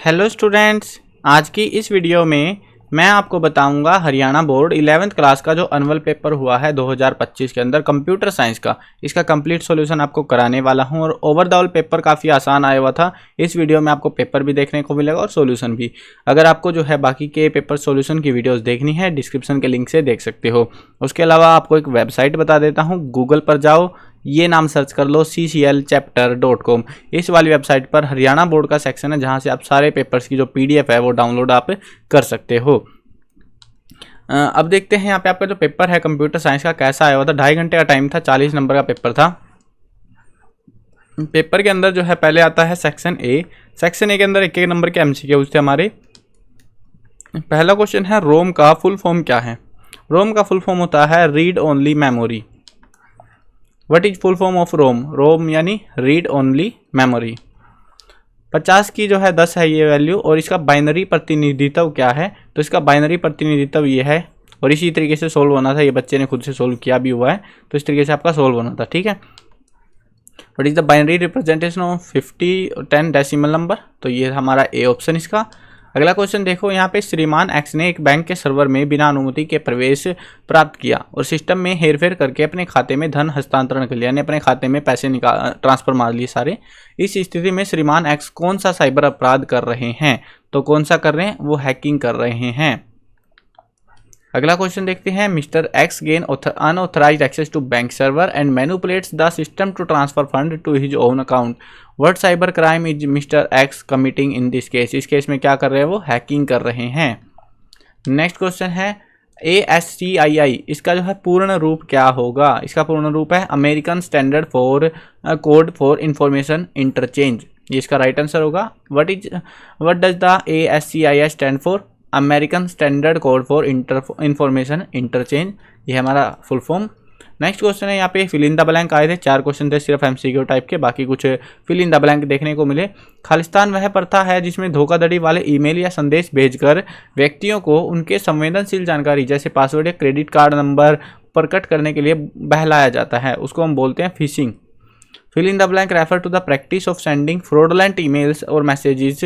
Hello students, आज की इस वीडियो में मैं आपको बताऊंगा हरियाणा बोर्ड 11th क्लास का जो एनुअल पेपर हुआ है 2025 के अंदर कंप्यूटर साइंस का, इसका कंप्लीट सॉल्यूशन आपको कराने वाला हूं। और ओवर द ऑल पेपर काफ़ी आसान आया हुआ था। इस वीडियो में आपको पेपर भी देखने को मिलेगा और सॉल्यूशन भी। अगर आपको जो है बाकी के पेपर सॉल्यूशन की वीडियोज़ देखनी है, डिस्क्रिप्शन के लिंक से देख सकते हो। उसके अलावा आपको एक वेबसाइट बता देता हूँ, गूगल पर जाओ, ये नाम सर्च कर लो cclchapter.com। इस वाली वेबसाइट पर हरियाणा बोर्ड का सेक्शन है जहां से आप सारे पेपर्स की जो PDF है वो डाउनलोड आप कर सकते हो। अब देखते हैं यहाँ पे आपका जो पेपर है कंप्यूटर साइंस का कैसा आया हुआ था। 2.5 घंटे का टाइम था, 40 नंबर का पेपर था। पेपर के अंदर जो है पहले आता है सेक्शन ए। सेक्शन ए के अंदर 1-1 नंबर के MCQ थे हमारे। पहला क्वेश्चन है, रोम का फुल फॉर्म क्या है? रोम का फुल फॉर्म होता है read only memory. What is full form of ROM? ROM यानी रीड ओनली मेमोरी। 50 की जो है 10 है ये वैल्यू। और इसका बाइनरी प्रतिनिधित्व क्या है? तो इसका बाइनरी प्रतिनिधित्व ये है। और इसी तरीके से सोल्व होना था। ये बच्चे ने खुद से सोल्व किया भी हुआ है, तो इस तरीके से आपका सोल्व होना था। ठीक है, what is the binary representation of 50 और 10 डेसिमल नंबर? तो ये हमारा ए ऑप्शन इसका। अगला क्वेश्चन देखो, यहाँ पे श्रीमान एक्स ने एक बैंक के सर्वर में बिना अनुमति के प्रवेश प्राप्त किया और सिस्टम में हेरफेर करके अपने खाते में धन हस्तांतरण कर लिया, यानी अपने खाते में पैसे ट्रांसफर मार लिए सारे। इस स्थिति में श्रीमान एक्स कौन सा साइबर अपराध कर रहे हैं? तो कौन सा कर रहे हैं? वो हैकिंग कर रहे हैं। अगला क्वेश्चन देखते हैं, mister X gain unauthorized access to bank server and manipulates the system to transfer fund to his own account. What cyber crime is mister X committing in this case? इस case में क्या कर रहे हैं? वो hacking कर रहे हैं। नेक्स्ट क्वेश्चन है, ASCII इसका जो है पूर्ण रूप क्या होगा? इसका पूर्ण रूप है American standard for code for information interchange. ये इसका राइट आंसर होगा। What does the ASCII stand for? American standard code for information interchange. ये हमारा फुल फॉर्म। नेक्स्ट क्वेश्चन है, यहाँ पे फिल इन द ब्लैंक आए थे। 4 क्वेश्चन थे सिर्फ MCQ टाइप के, बाकी कुछ फिल इन द ब्लैंक देखने को मिले। खालिस्तान वह प्रथा है जिसमें धोखाधड़ी वाले ईमेल या संदेश भेजकर व्यक्तियों को उनके संवेदनशील जानकारी जैसे पासवर्ड या क्रेडिट कार्ड नंबर प्रकट करने के लिए बहलाया जाता है, उसको हम बोलते हैं fishing. Fill in the blank refer to the practice of sending fraudulent emails or messages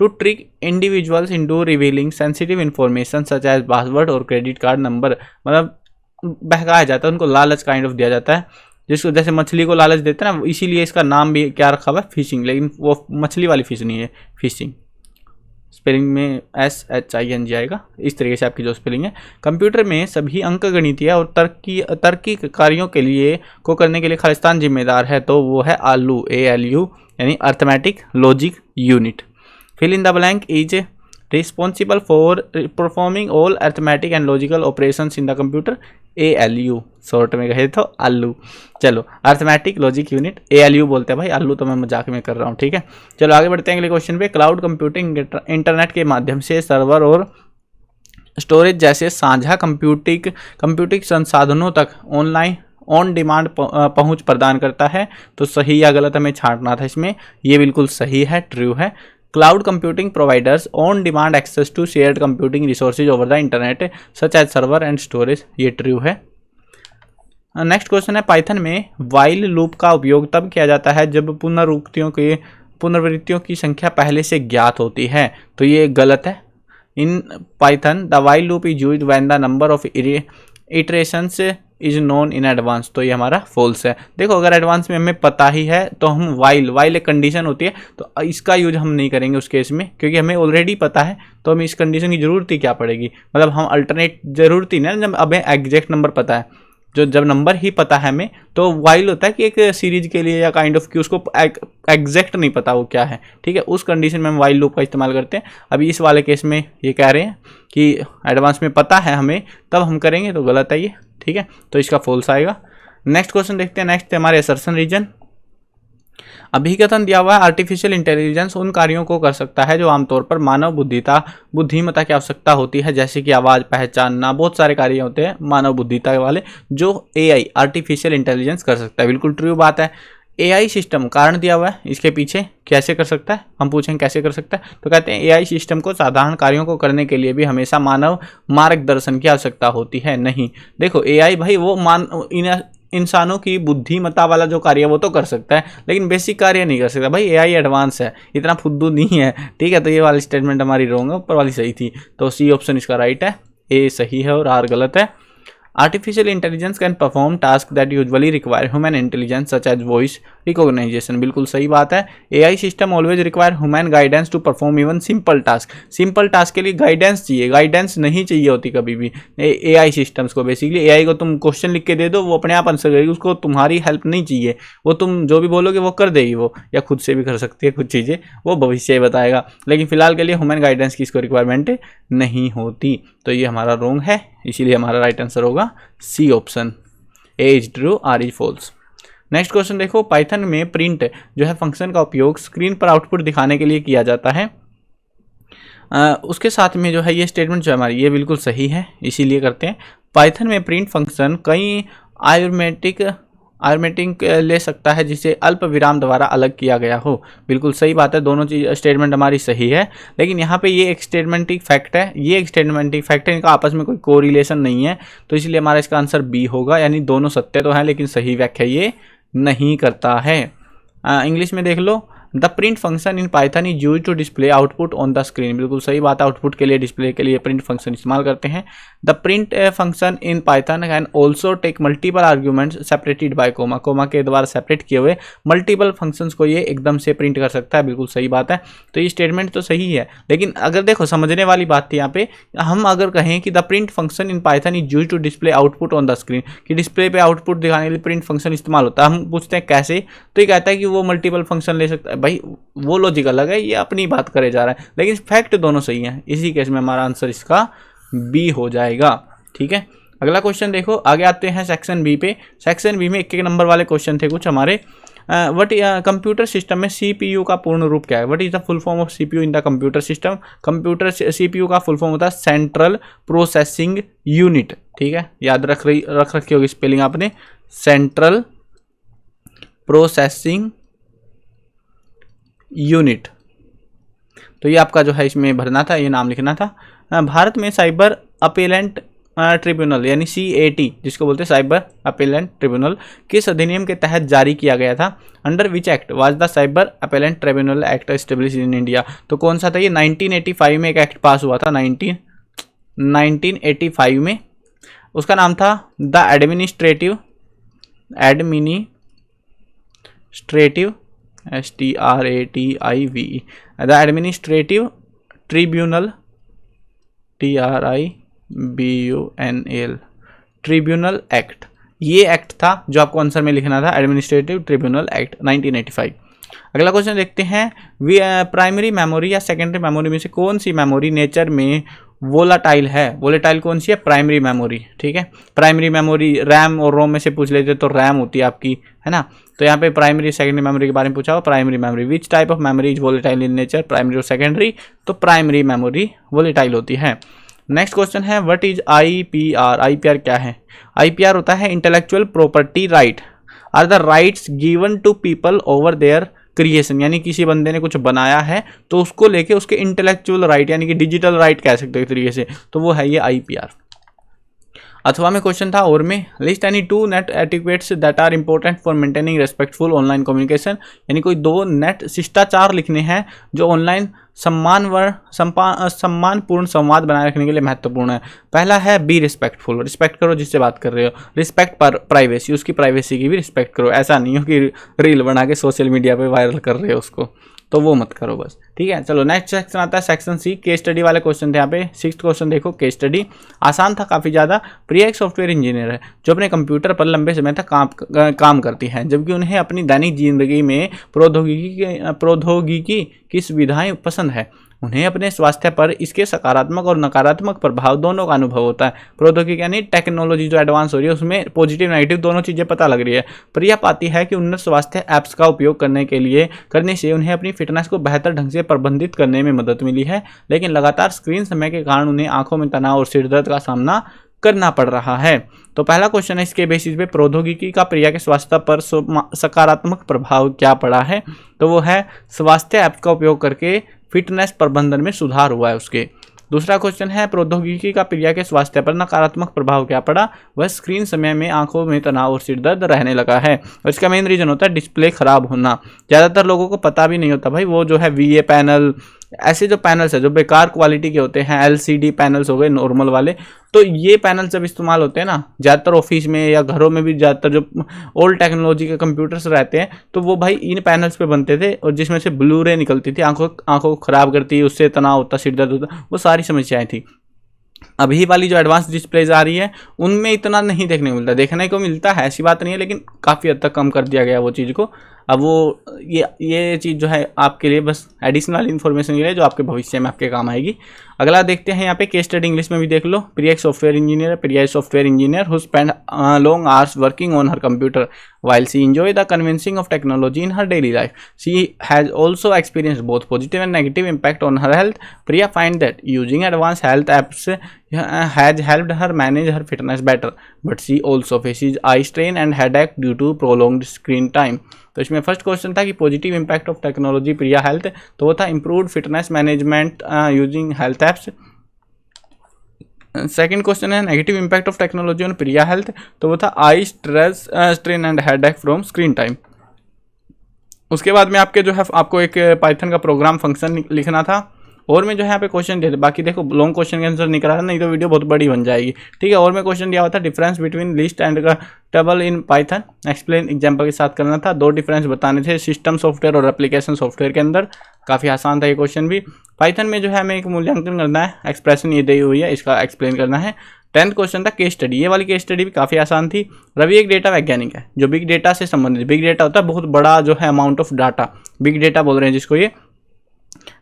to trick individuals into revealing sensitive information such as password और credit card number। मतलब बहकाया जाता है, उनको लालच काइंड ऑफ दिया जाता है, जिसको जैसे मछली को लालच देते हैं ना, इसीलिए इसका नाम भी क्या रखा हुआ है? फिशिंग। लेकिन वो मछली वाली फिश नहीं है, फिशिंग। स्पेलिंग में SHING आएगा। इस तरीके से आपकी जो स्पेलिंग है। कंप्यूटर में सभी अंकगणितीय और तर्की कार्यों के लिए को करने के लिए खालिस्तान जिम्मेदार है, तो वो है ALU ALU यानी arithmetic logic unit. Fill in the blank is responsible for performing all arithmetic and logical operations in the computer. ALU short में कहे तो आलू। चलो, अर्थमेटिक लॉजिक यूनिट ALU बोलते हैं भाई, आलू तो मैं मजाक में कर रहा हूँ। ठीक है, चलो आगे बढ़ते हैं अगले क्वेश्चन पे। क्लाउड कंप्यूटिंग इंटरनेट के माध्यम से सर्वर और स्टोरेज जैसे साझा कंप्यूटिंग संसाधनों तक ऑनलाइन ऑन डिमांड पहुंच प्रदान करता है। तो सही या गलत हमें छांटना था इसमें। ये बिल्कुल सही है, ट्रू है। Cloud computing providers on demand access to shared computing resources over the internet such as server and storage. ये ट्रू है। नेक्स्ट क्वेश्चन है, पाइथन में वाइल लूप का उपयोग तब किया जाता है जब पुनरावृत्तियों की संख्या पहले से ज्ञात होती है। तो ये गलत है। In Python the while loop is used when the number of iterations is known in advance. तो ये हमारा फॉल्स है। देखो, अगर एडवांस में हमें पता ही है तो हम वाइल एक कंडीशन होती है, तो इसका यूज हम नहीं करेंगे उस केस में, क्योंकि हमें ऑलरेडी पता है। तो हमें इस कंडीशन की जरूरत ही क्या पड़ेगी? मतलब हम अल्टरनेट जरूरत ही नहीं, जब हमें एग्जैक्ट नंबर पता है, जब नंबर ही पता है हमें, तो वाइल होता है कि एक सीरीज के लिए या काइंड ऑफ कि उसको एग्जैक्ट नहीं पता वो क्या है। ठीक है, उस कंडीशन में हम वाइल लूप का इस्तेमाल करते हैं। अभी इस वाले केस में ये कह रहे हैं कि एडवांस में पता है हमें तब हम करेंगे, तो गलत है ये। ठीक है, तो इसका फॉल्स आएगा। नेक्स्ट क्वेश्चन देखते हैं। नेक्स्ट है हमारे असर्शन रीजन। अभिकथन दिया हुआ है, आर्टिफिशियल इंटेलिजेंस उन कार्यों को कर सकता है जो आमतौर पर मानव बुद्धिमत्ता की आवश्यकता होती है, जैसे कि आवाज़ पहचानना। बहुत सारे कार्य होते हैं मानव बुद्धिमत्ता वाले जो AI आर्टिफिशियल इंटेलिजेंस कर सकता है। बिल्कुल ट्रू बात है। AI सिस्टम कारण दिया हुआ है, इसके पीछे कैसे कर सकता है? हम पूछेंगे कैसे कर सकता है, तो कहते हैं AI सिस्टम को साधारण कार्यों को करने के लिए भी हमेशा मानव मार्गदर्शन की आवश्यकता होती है। नहीं, देखो AI भाई वो इंसानों की बुद्धिमत्ता वाला जो कार्य है वो तो कर सकता है, लेकिन बेसिक कार्य नहीं कर सकता। भाई एआई एडवांस है, इतना फुद्दू नहीं है, ठीक है। तो ये वाली स्टेटमेंट हमारी रॉन्ग है, ऊपर वाली सही थी। तो सी ऑप्शन इसका राइट है, ए सही है और आर गलत है। Artificial intelligence can perform task that usually require human intelligence such as voice recognisation, बिल्कुल सही बात है। AI system always require human guidance to perform even simple task, simple task के लिए गाइडेंस चाहिए, गाइडेंस नहीं चाहिए होती कभी भी एआई सिस्टम्स को। बेसिकली एआई को तुम क्वेश्चन लिख के दे दो, वो अपने आप आंसर करेगी, उसको तुम्हारी हेल्प नहीं चाहिए, वो तुम जो भी बोलोगे वो कर देगी वो, या खुद से भी कर सकती है कुछ चीज़ें, वो भविष्य बताएगा। लेकिन फिलहाल के लिए ह्यूमन गाइडेंस की इसको रिक्वायरमेंट नहीं होती। तो ये हमारा रॉन्ग है, इसीलिए हमारा राइट आंसर होगा C option, A is true, R is false. Next question देखो, पाइथन में प्रिंट जो है फंक्शन का उपयोग स्क्रीन पर आउटपुट दिखाने के लिए किया जाता है। उसके साथ में जो है ये स्टेटमेंट जो हमारी ये बिल्कुल सही है, इसीलिए करते हैं। पाइथन में प्रिंट फंक्शन कई आर्गुमेंटिंग ले सकता है जिसे अल्प विराम द्वारा अलग किया गया हो, बिल्कुल सही बात है। दोनों चीज स्टेटमेंट हमारी सही है, लेकिन यहाँ पे ये एक स्टेटमेंटिक फैक्ट है, ये एक स्टेटमेंटिक फैक्ट है, इनका आपस में कोई कोरिलेशन नहीं है, तो इसलिए हमारा इसका आंसर बी होगा। यानी दोनों सत्य तो हैं लेकिन सही व्याख्या ये नहीं करता है। इंग्लिश में देख लो, the print function in Python is use to display output on the screen, बिल्कुल सही बात है। आउटपुट के लिए, डिस्प्ले के लिए प्रिंट फंक्शन इस्तेमाल करते हैं। The print function in Python can also take multiple arguments separated by comma, comma के द्वारा सेपरेट किए हुए मल्टीपल फंक्शंस को ये एकदम से प्रिंट कर सकता है, बिल्कुल सही बात है। तो ये स्टेटमेंट तो सही है, लेकिन अगर देखो समझने वाली बात थी यहाँ पे, हम अगर कहें कि the print function in Python is use to display output on the screen, कि डिस्प्ले पे आउटपुट दिखाने के लिए प्रिंट फंक्शन इस्तेमाल होता है, हम पूछते हैं कैसे, तो ये कहता है कि वो मल्टीपल फंक्शन ले सकता है। भाई वो लॉजिक अलग है, ये अपनी बात करे जा रहा है, लेकिन फैक्ट दोनों सही है। इसी केस में हमारा आंसर इसका बी हो जाएगा, ठीक है। अगला क्वेश्चन देखो, आगे आते हैं सेक्शन बी पे। सेक्शन बी में एक नंबर वाले क्वेश्चन थे कुछ हमारे। वट कंप्यूटर सिस्टम में सीपीयू का पूर्ण रूप क्या है? What is the full form of CPU in the computer system? Computer CPU का फुल फॉर्म होता है सेंट्रल प्रोसेसिंग यूनिट, ठीक है। याद रख रखी होगी स्पेलिंग आपने, सेंट्रल प्रोसेसिंग यूनिट। तो ये आपका जो है इसमें भरना था, ये नाम लिखना था। भारत में साइबर अपीलेंट ट्रिब्यूनल यानी CAT जिसको बोलते हैं साइबर अपीलेंट ट्रिब्यूनल किस अधिनियम के तहत जारी किया गया था? Under which act was the cyber appellate tribunal act establish in India? तो कौन सा था ये? 1985 में एक एक्ट पास हुआ था, 1985 में। उसका नाम था the administrative STRATIVE the administrative tribunal TRIBUNAL tribunal act. ये एक्ट था जो आपको आंसर में लिखना था, एडमिनिस्ट्रेटिव ट्रिब्यूनल एक्ट 1985। अगला क्वेश्चन देखते हैं, प्राइमरी मेमोरी या सेकेंडरी मेमोरी में से कौन सी मेमोरी नेचर में वोलाटाइल है? वोलेटाइल कौन सी है? प्राइमरी मेमोरी, ठीक है। प्राइमरी मेमोरी रैम और रोम में से पूछ लेते तो रैम होती है आपकी, है ना। तो यहाँ पे प्राइमरी सेकेंडरी मेमोरी के बारे में पूछा हो, primary memory. Which type of memory is volatile in nature? Primary और सेकेंडरी, तो प्राइमरी मेमोरी वोलेटाइल होती है। नेक्स्ट क्वेश्चन है, व्हाट इज IPR? IPR क्या है? IPR होता है intellectual property right, are the rights given to people over their creation, यानी किसी बंदे ने कुछ बनाया है तो उसको लेके उसके इंटेलेक्चुअल राइट यानी कि डिजिटल राइट कह सकते हो एक तरीके से, तो वो है ये IPR। अथवा में क्वेश्चन था और में, list any 2 net etiquettes that are important for maintaining respectful online communication, यानी कोई 2 नेट शिष्टाचार लिखने हैं जो ऑनलाइन सम्मानपूर्ण संवाद बनाए रखने के लिए महत्वपूर्ण है। पहला है बी रिस्पेक्टफुल, रिस्पेक्ट करो जिससे बात कर रहे हो। रिस्पेक्ट पर प्राइवेसी, उसकी प्राइवेसी की भी रिस्पेक्ट करो, ऐसा नहीं हो कि रील बना के सोशल मीडिया पे वायरल कर रहे हो उसको, तो वो मत करो बस, ठीक है। चलो नेक्स्ट सेक्शन आता है सेक्शन सी, केस स्टडी वाले क्वेश्चन थे यहाँ पे। 6th क्वेश्चन देखो, केस स्टडी आसान था काफ़ी ज़्यादा। प्रिया एक सॉफ्टवेयर इंजीनियर है जो अपने कंप्यूटर पर लंबे समय तक काम करती हैं, जबकि उन्हें अपनी दैनिक जिंदगी में प्रौद्योगिकी की सुविधाएं पसंद है। उन्हें अपने स्वास्थ्य पर इसके सकारात्मक और नकारात्मक प्रभाव दोनों का अनुभव होता है। प्रौद्योगिकी यानी टेक्नोलॉजी जो एडवांस हो रही है उसमें पॉजिटिव नेगेटिव दोनों चीज़ें पता लग रही है। प्रिया पाती है कि उन्नत स्वास्थ्य ऐप्स का उपयोग करने से उन्हें अपनी फिटनेस को बेहतर ढंग से प्रबंधित करने में मदद मिली है, लेकिन लगातार स्क्रीन समय के कारण उन्हें आंखों में तनाव और सिरदर्द का सामना करना पड़ रहा है। तो पहला क्वेश्चन है, इसके बेसिस पे प्रौद्योगिकी का प्रिया के स्वास्थ्य पर सकारात्मक प्रभाव क्या पड़ा है? तो वो है स्वास्थ्य ऐप का उपयोग करके फिटनेस प्रबंधन में सुधार हुआ है उसके। दूसरा क्वेश्चन है प्रौद्योगिकी का प्रिया के स्वास्थ्य पर नकारात्मक प्रभाव क्या पड़ा? वह स्क्रीन समय में आंखों में तनाव और सिर दर्द रहने लगा है, और इसका मेन रीजन होता है डिस्प्ले खराब होना। ज़्यादातर लोगों को पता भी नहीं होता भाई, वो जो है VA पैनल, ऐसे जो पैनल्स है जो बेकार क्वालिटी के होते हैं, LCD पैनल्स हो गए नॉर्मल वाले, तो ये पैनल जब इस्तेमाल होते हैं ना ज़्यादातर ऑफिस में या घरों में भी, ज़्यादातर जो ओल्ड टेक्नोलॉजी के कंप्यूटर्स रहते हैं तो वो भाई इन पैनल्स पे बनते थे, और जिसमें से ब्लू रे निकलती थी, आंखों को खराब करती, उससे तनाव होता, सिर दर्द होता, वो सारी समस्याएं थी। अभी वाली जो एडवांस डिस्प्लेज आ रही है उनमें इतना नहीं देखने को मिलता, देखने को मिलता है ऐसी बात नहीं है, लेकिन काफ़ी हद तक कम कर दिया गया वो चीज़ को। अब वो ये चीज़ जो है आपके लिए बस एडिशनल इन्फॉर्मेशन के लिए, जो आपके भविष्य में आपके काम आएगी। अगला देखते हैं यहाँ पे केस स्टडी, इंग्लिश में भी देख लो। प्रिया एक सॉफ्टवेयर इंजीनियर है। Priya is software engineer who spend long hours working on her computer while she enjoy the convincing of technology in her daily life. She has also experienced both positive and negative impact on her health. Priya finds that using advanced health apps has helped her manage her fitness better, but she also faces eye strain and headache due to prolonged screen time. तो इसमें first question था कि positive impact of technology Priya health, तो वो था improved fitness management using health apps. Second question है negative impact of technology on Priya health, तो वो था eye strain and headache from screen time. उसके बाद में आपके जो है आपको एक पाइथन का प्रोग्राम फंक्शन लिखना था, और मैं जो है यहाँ पे क्वेश्चन दिए थे, बाकी देखो लॉन्ग क्वेश्चन का आंसर नहीं करा था, नहीं तो वीडियो बहुत बड़ी बन जाएगी, ठीक है। और मैं क्वेश्चन दिया हुआ था difference between list and table in Python, explain example के साथ करना था, 2 डिफरेंस बताने थे सिस्टम सॉफ्टवेयर और एप्लीकेशन सॉफ्टवेयर के अंदर। काफ़ी आसान था ये क्वेश्चन भी। पाइथन में जो है हमें एक मूल्यांकन करना है, एक्सप्रेशन ये दी हुई है, इसका एक्सप्लेन करना है। 10th क्वेश्चन था केस स्टडी, ये वाली केस स्टडी भी काफ़ी आसान थी। रवि एक डेटा वैज्ञानिक है जो बिग डेटा से संबंधित, बिग डेटा होता है बहुत बड़ा जो है amount of data, big data बोल रहे हैं जिसको, ये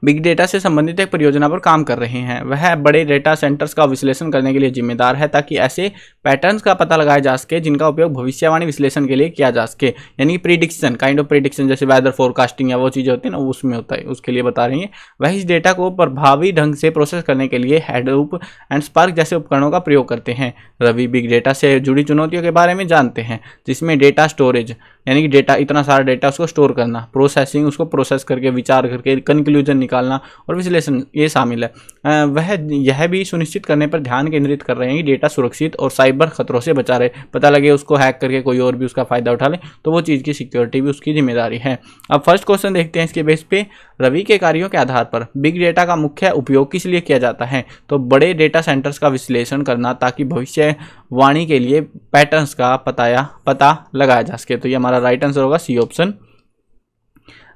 बिग डेटा से संबंधित एक परियोजना पर काम कर रहे हैं। वह बड़े डेटा सेंटर्स का विश्लेषण करने के लिए जिम्मेदार है ताकि ऐसे पैटर्न्स का पता लगाया जा सके जिनका उपयोग भविष्यवाणी विश्लेषण के लिए किया जा सके, यानी प्रिडिक्शन, काइंड ऑफ प्रिडिक्शन, जैसे वेदर फोरकास्टिंग या वो चीज़ें होती है ना, उसमें होता है, उसके लिए बता रही हैं। वह इस डेटा को प्रभावी ढंग से प्रोसेस करने के लिए हैडूप एंड स्पार्क जैसे उपकरणों का प्रयोग करते हैं। रवि बिग डेटा से जुड़ी चुनौतियों के बारे में जानते हैं, जिसमें डेटा स्टोरेज, यानी कि डेटा, इतना सारा डेटा उसको स्टोर करना, प्रोसेसिंग, उसको प्रोसेस करके विचार करके कंक्लूजन निकालना, और विश्लेषण ये शामिल है। वह यह भी सुनिश्चित करने पर ध्यान केंद्रित कर रहे हैं कि डेटा सुरक्षित और साइबर खतरों से बचा रहे, पता लगे उसको हैक करके कोई और भी उसका फायदा उठा ले, तो वो चीज़ की सिक्योरिटी भी उसकी जिम्मेदारी है। अब फर्स्ट क्वेश्चन देखते हैं इसके बेस पे, रवि के कार्यों के आधार पर बिग डेटा का मुख्य उपयोग किस लिए किया जाता है? तो बड़े डेटा सेंटर्स का विश्लेषण करना ताकि भविष्यवाणी के लिए पैटर्न्स का पता लगाया जा सके। तो ये हमारा राइट आंसर होगा सी ऑप्शन।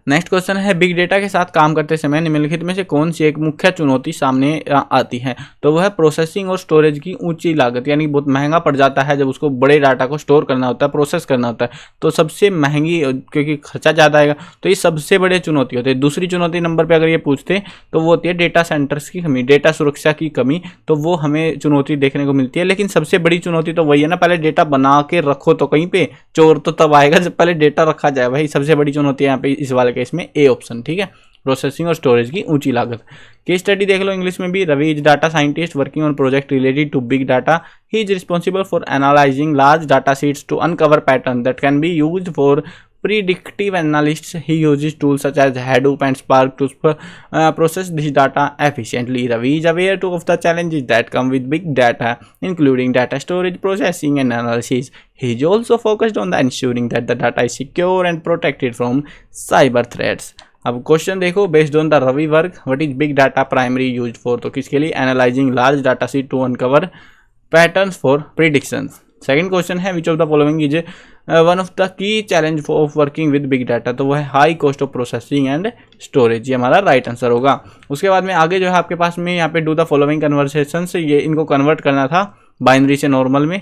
नेक्स्ट क्वेश्चन है बिग डेटा के साथ काम करते समय निम्नलिखित में से कौन सी एक मुख्य चुनौती सामने आती है? तो वह प्रोसेसिंग और स्टोरेज की ऊंची लागत, यानी बहुत महंगा पड़ जाता है जब उसको बड़े डाटा को स्टोर करना होता है, प्रोसेस करना होता है, तो सबसे महंगी, क्योंकि खर्चा ज़्यादा आएगा, तो ये सबसे बड़ी चुनौती होती है। दूसरी चुनौती नंबर पर अगर ये पूछते तो वो होती है डेटा सेंटर्स की कमी, डेटा सुरक्षा की कमी, तो वो हमें चुनौती देखने को मिलती है। लेकिन सबसे बड़ी चुनौती तो वही है ना, पहले डेटा बना के रखो, तो कहीं पे चोर तो तब आएगा जब पहले डेटा रखा जाए। भाई सबसे बड़ी चुनौती है यहाँ पे इस वाले केस में ए ऑप्शन, ठीक है, प्रोसेसिंग और स्टोरेज की ऊंची लागत। केस स्टडी देख लो इंग्लिश में भी। Ravi is data scientist working on project related to big data. He is responsible for analysing large data sets to uncover pattern that can be used for predictive analysts. He uses tools such as Hadoop and Spark to process this data efficiently. Ravi is aware of the challenges that come with big data, including data storage, processing, and analysis. He is also focused on ensuring that the data is secure and protected from cyber threats. अब question देखो, based on the Ravi work what is big data primary used for? तो किसके लिए? Analysing large data set to uncover patterns for predictions. Second question है which of the following is one of the key challenge of working with big data? तो वो है high cost of processing and storage, ये हमारा right answer होगा। उसके बाद में आगे जो है आपके पास में यहाँ पे डू द फॉलोइंग कन्वर्सेशन से, ये इनको कन्वर्ट करना था बाइनरी से नॉर्मल में,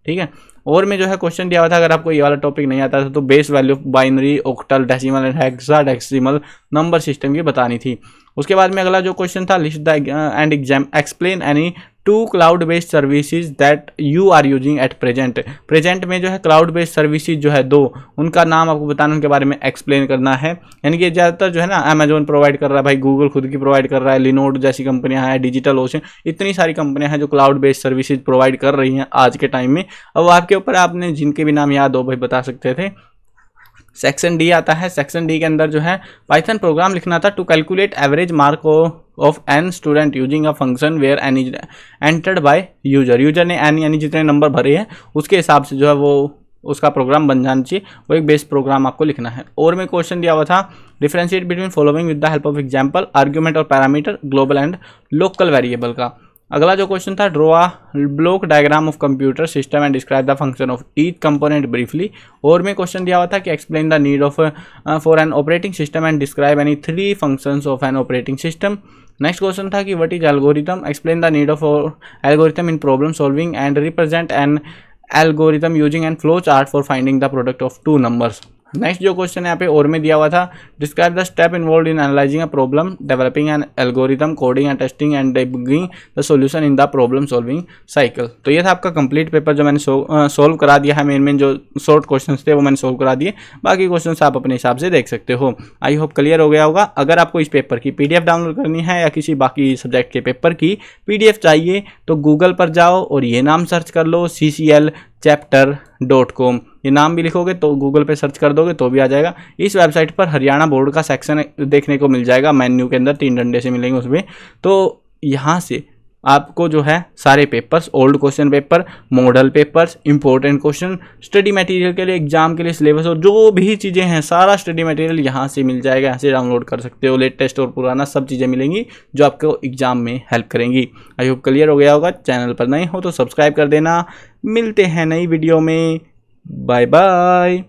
ठीक है। और में जो है क्वेश्चन दिया हुआ था, अगर आपको ये वाला टॉपिक नहीं आता था तो base value of binary, octal, decimal and hexadecimal number system की बतानी थी। उसके बाद में अगला जो क्वेश्चन था list the and explain any 2 cloud based services that you are using at present में जो है क्लाउड बेस्ड सर्विसेज जो है 2, उनका नाम आपको बताना, उनके बारे में एक्सप्लेन करना है। यानी कि ज़्यादातर जो है ना अमेजोन प्रोवाइड कर रहा है, भाई गूगल खुद की प्रोवाइड कर रहा है, लिनोड जैसी कंपनियां हैं, डिजिटल ओशन, इतनी सारी कंपनियां हैं जो क्लाउड बेस्ड सर्विसेज प्रोवाइड कर रही हैं आज के टाइम में। अब आपके ऊपर, आपने जिनके भी नाम याद हो भाई बता सकते थे। सेक्शन डी आता है। सेक्शन डी के अंदर जो है पाइथन प्रोग्राम लिखना था to calculate average mark of N student using a function where N is entered by user. User ने एन यानी जितने नंबर भरे हैं उसके हिसाब से जो है वो उसका प्रोग्राम बन जाना चाहिए, वो एक बेस प्रोग्राम आपको लिखना है। और में क्वेश्चन दिया हुआ था differentiate between following with the help of example, argument और parameter, global and local variable का। अगला जो क्वेश्चन था draw a block diagram of computer system and describe the function of each component briefly. और में क्वेश्चन दिया हुआ था कि explain the need of for an operating system and describe any 3 functions of an operating system. Next question था कि what is algorithm, explain the need of algorithm in problem solving and represent an algorithm using a flow chart for finding the product of 2 numbers. Next जो question यहाँ पे और में दिया हुआ था describe the step involve in analysing a problem, developing an algorithm, coding and testing and debugging the solution in the problem solving cycle. तो ये था आपका कंप्लीट पेपर जो मैंने सोल्व करा दिया है। मेन जो शॉर्ट क्वेश्चंस थे वो मैंने सोल्व करा दिए, बाकी क्वेश्चंस आप अपने हिसाब से देख सकते हो। आई होप क्लियर हो गया होगा। अगर आपको इस पेपर की PDF डाउनलोड करनी है या किसी बाकी सब्जेक्ट के पेपर की PDF चाहिए तो गूगल पर जाओ और ये नाम सर्च कर लो cclchapter.com। ये नाम भी लिखोगे तो गूगल पे सर्च कर दोगे तो भी आ जाएगा। इस वेबसाइट पर हरियाणा बोर्ड का सेक्शन देखने को मिल जाएगा, मेन्यू के अंदर 3 डंडे से मिलेंगे उसमें। तो यहाँ से आपको जो है सारे papers, old question paper, model papers, important question, study material के लिए, एग्जाम के लिए सिलेबस और जो भी चीज़ें हैं सारा स्टडी मटेरियल यहाँ से मिल जाएगा। यहाँ से डाउनलोड कर सकते हो, लेटेस्ट और पुराना सब चीज़ें मिलेंगी जो आपको एग्जाम में हेल्प करेंगी। आई होप क्लियर हो गया होगा। चैनल पर नए हो तो सब्सक्राइब कर देना। मिलते हैं नई वीडियो में। Bye bye.